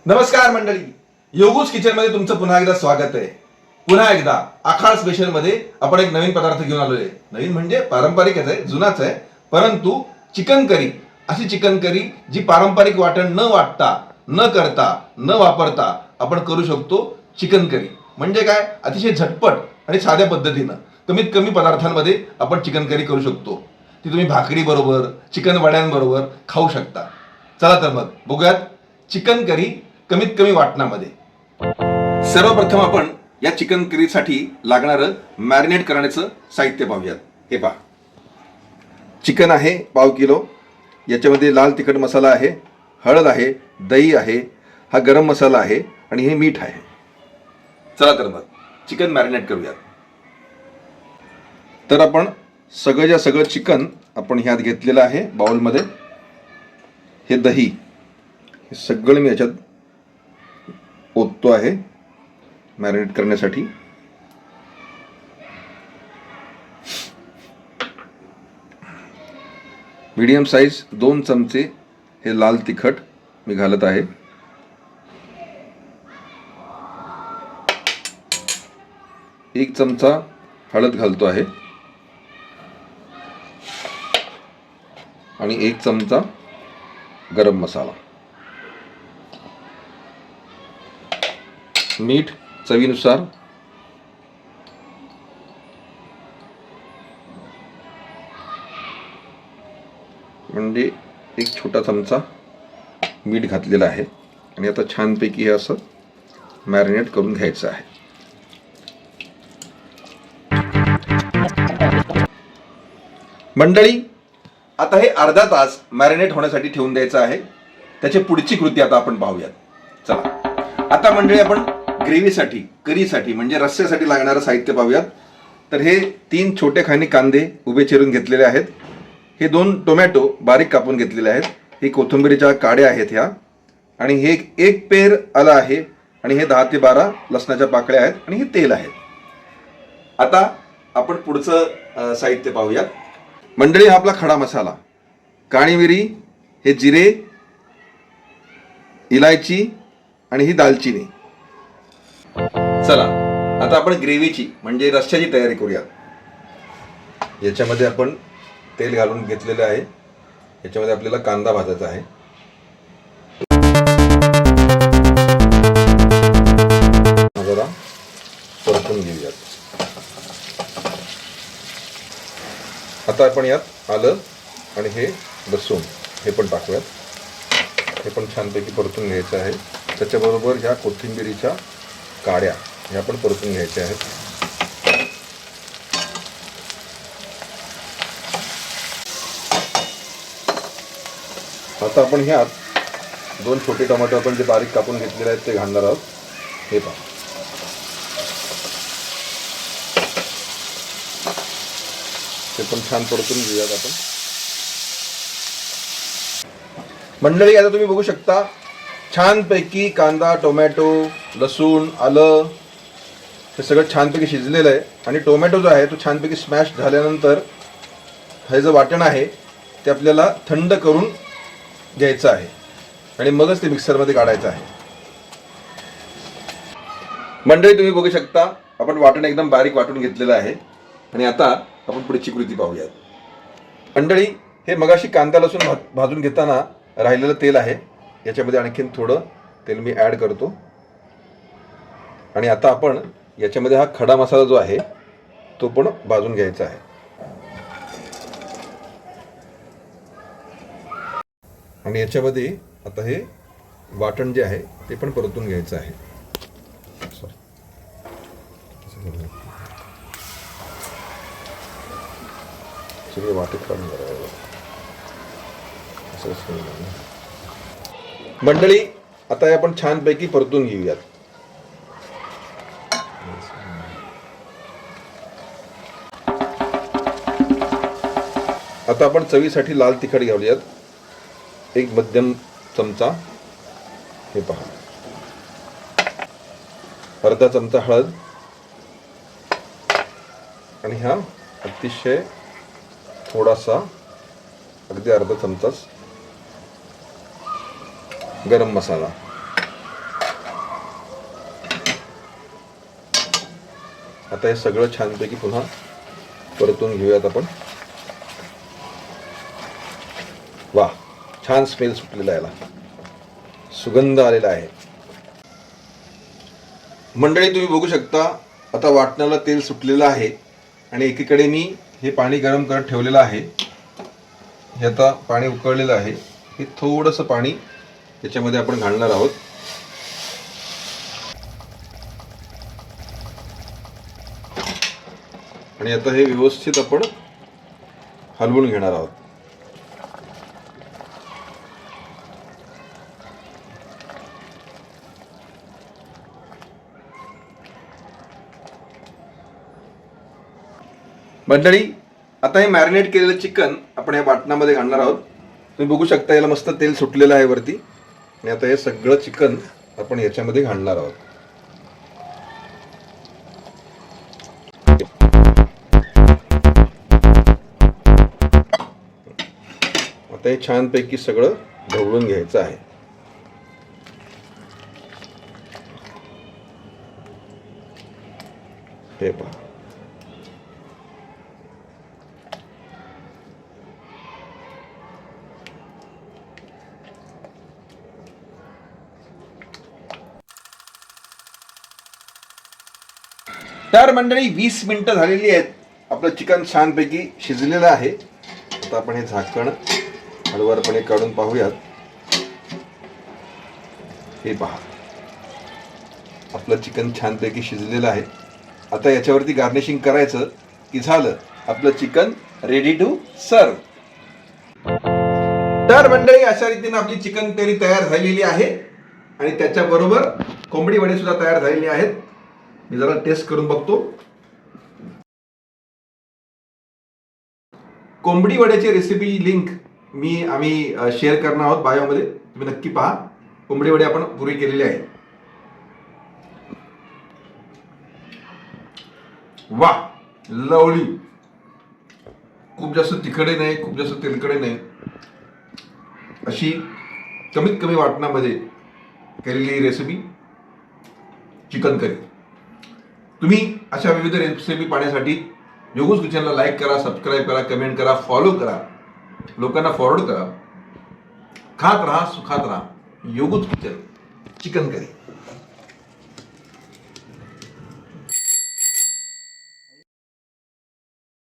नमस्कार मंडळी, योगूज किचन मध्ये तुमचं पुन्हा एकदा स्वागत आहे. पुन्हा एकदा आखाड स्पेशल मध्ये आपण एक नवीन पदार्थ घेऊन आलोय. नवीन म्हणजे पारंपरिकच आहे, जुनाच आहे, परंतु चिकन करी. अशी चिकन करी जी पारंपरिक वाटण न वाटता, न करता, न वापरता आपण करू शकतो. चिकन करी म्हणजे काय, अतिशय झटपट आणि साध्या पद्धतीनं कमीत कमी पदार्थांमध्ये आपण चिकन करी करू शकतो. ती तुम्ही भाकरी बरोबर, चिकन वड्यांबरोबर खाऊ शकता. चला तर मग बघूयात चिकन करी कमीत कमी वाटणामध्ये. सर्वप्रथम आपण या चिकन करीसाठी लागणारं मॅरिनेट करण्याचं साहित्य पाहूयात. हे पहा, चिकन आहे 1/2 किलो. याच्यामध्ये लाल तिखट मसाला आहे, हळद आहे, दही आहे, हा गरम मसाला आहे आणि हे मीठ आहे. चला तर मग चिकन मॅरिनेट करूयात. तर आपण सगळं चिकन आपण ह्यात घेतलेलं आहे बाउलमध्ये. हे दही हे सगळं मी याच्यात ओततो आहे मॅरिनेट करण्यासाठी. मीडियम साईज 2 चमचे हे लाल तिखट मी घालत आहे. एक चमचा हळद घालतो आहे आणि 1 चमचा गरम मसाला. मीठ चवीनुसार. म्हणजे 1 छोटा चमचा मीठ घातलेला आहे आणि आता छानपैकी हे असं मॅरिनेट करून घ्यायचं आहे. मंडळी, आता हे अर्धा तास मॅरिनेट होण्यासाठी ठेवून द्यायचं आहे. त्याची पुढची कृती आता आपण पाहूयात. चला आता मंडळी आपण ग्रेव्हीसाठी, करीसाठी म्हणजे रस्स्यासाठी लागणारं साहित्य पाहूयात. तर हे 3 छोटे खाणी कांदे उभे चिरून घेतलेले आहेत. हे 2 टोमॅटो बारीक कापून घेतलेले आहेत. हे कोथिंबीरीच्या काड्या आहेत ह्या, आणि हे 1 पेर आलं आहे, आणि हे 10 ते 12 लसणाच्या पाकळ्या आहेत, आणि हे तेल आहे. आता आपण पुढचं साहित्य पाहूयात. मंडळी, हा आपला खडा मसाला, काळी मिरी, हे जिरे, इलायची आणि ही दालचिनी. चला आता आपण ग्रेव्हीची म्हणजे रस्स्याची तयारी करूया. याच्यामध्ये आपण तेल घालून घेतलेलं आहे. याच्यामध्ये आपल्याला कांदा भाजायचा आहे. जरा परतून घेऊयात. आता आपण यात आलं आणि हे लसूण हे पण टाकूयात. हे पण छानपैकी परतून घ्यायचं आहे. त्याच्याबरोबर ह्या कोथिंबिरीच्या काड्या ह्या पण परतून घ्यायच्या आहेत. आता आपण ह्यात 2 छोटे टोमॅटो आपण जे बारीक कापून घेतलेले आहेत ते घालणार आहोत. हे पहा, ते पण छान परतून घेऊयात आपण. मंडळी, आता तुम्ही बघू शकता छानपैकी कांदा, टोमॅटो, लसूण, आलं हे सगळं छानपैकी शिजलेलं आहे. आणि टोमॅटो जो आहे तो छानपैकी स्मॅश झाल्यानंतर हे जे वाटण आहे ते आपल्याला थंड करून घ्यायचं आहे आणि मगच ते मिक्सरमध्ये काढायचं आहे. मंडळी, तुम्ही बघू शकता आपण वाटण एकदम बारीक वाटून घेतलेलं आहे. आणि आता आपण पुढची कृती पाहूयात. मंडळी, हे मगाशी कांदा लसूण भाजून घेताना राहिलेलं तेल आहे. याच्यामध्ये आणखीन थोडं तेल मी ॲड करतो. आणि आता आपण याच्यामध्ये हा खडा मसाला जो आहे तो पण भाजून घ्यायचा आहे. आणि याच्यामध्ये आता हे वाटण जे आहे ते पण परतून घ्यायचं आहे. मंडळी, आता हे आपण छानपैकी परतून घेऊयात. आता आपण चवीसाठी लाल तिखट घेऊयात. 1 मध्यम चमचा. हे पहा, अर्धा चमचा हळद आणि हा अतिशय थोडासा अगदी अर्धा चमचाच गरम मसाला. आता हे सगळं छानपैकी पुन्हा परतून घेऊयात आपण. वा, छान स्मेल सुटलेला आहे, याला सुगंध आलेला आहे. मंडळी तुम्ही बघू शकता आता वाटणाला तेल सुटलेलं आहे आणि एकीकडे मी हे पाणी गरम करत ठेवलेलं आहे. हे आता पाणी उकळलेलं आहे. हे थोडंसं पाणी त्याच्यामध्ये आपण घालणार आहोत. आणि आता हे व्यवस्थित आपण हलवून घेणार आहोत. मंडळी, आता हे मॅरिनेट केलेलं चिकन आपण या वाटणामध्ये घालणार आहोत. तुम्ही बघू शकता याला मस्त तेल सुटलेलं आहे वरती. आणि आता हे सगळं चिकन आपण याच्यामध्ये घालणार आहोत. आता हे छानपैकी सगळं ढवळून घ्यायचं आहे. हे पहा, तर मंडळी 20 मिनिटं झालेली आहेत. आपलं चिकन छानपैकी शिजलेलं आहे. आता आपण हे झाकण हळूवारपणे काढून पाहूयात. हे पहा, आपलं चिकन छानपैकी शिजलेलं आहे. आता याच्यावरती गार्निशिंग करायचं की झालं आपलं चिकन रेडी टू सर्व. तर मंडळी, अशा रीतीने आपली चिकन करी तयार झालेली आहे आणि त्याच्याबरोबर कोंबडी वडे सुद्धा तयार झालेली आहेत. मी जरा टेस्ट करून बघतो. कोंबडी वड्याची रेसिपी लिंक आम्ही शेअर करणार आहोत बायोमध्ये. तुम्ही नक्की पहा. कोंबडी वडे आपण पूर्वी केलेले आहेत. वा, लवळी. खूप जास्त तिखटही नाही, खूप जास्त तेलकडे नाही, अशी कमीत कमी वाटणामध्ये केलेली रेसिपी चिकन करी. तुम्ही अशा विविध रेसिपी पाहण्यासाठी योगूस किचनला लाईक करा, सबस्क्राईब करा, कमेंट करा, फॉलो करा, लोकांना फॉरवर्ड करा. खात राहा, सुखात राहा. योगूस किचन चिकन करी.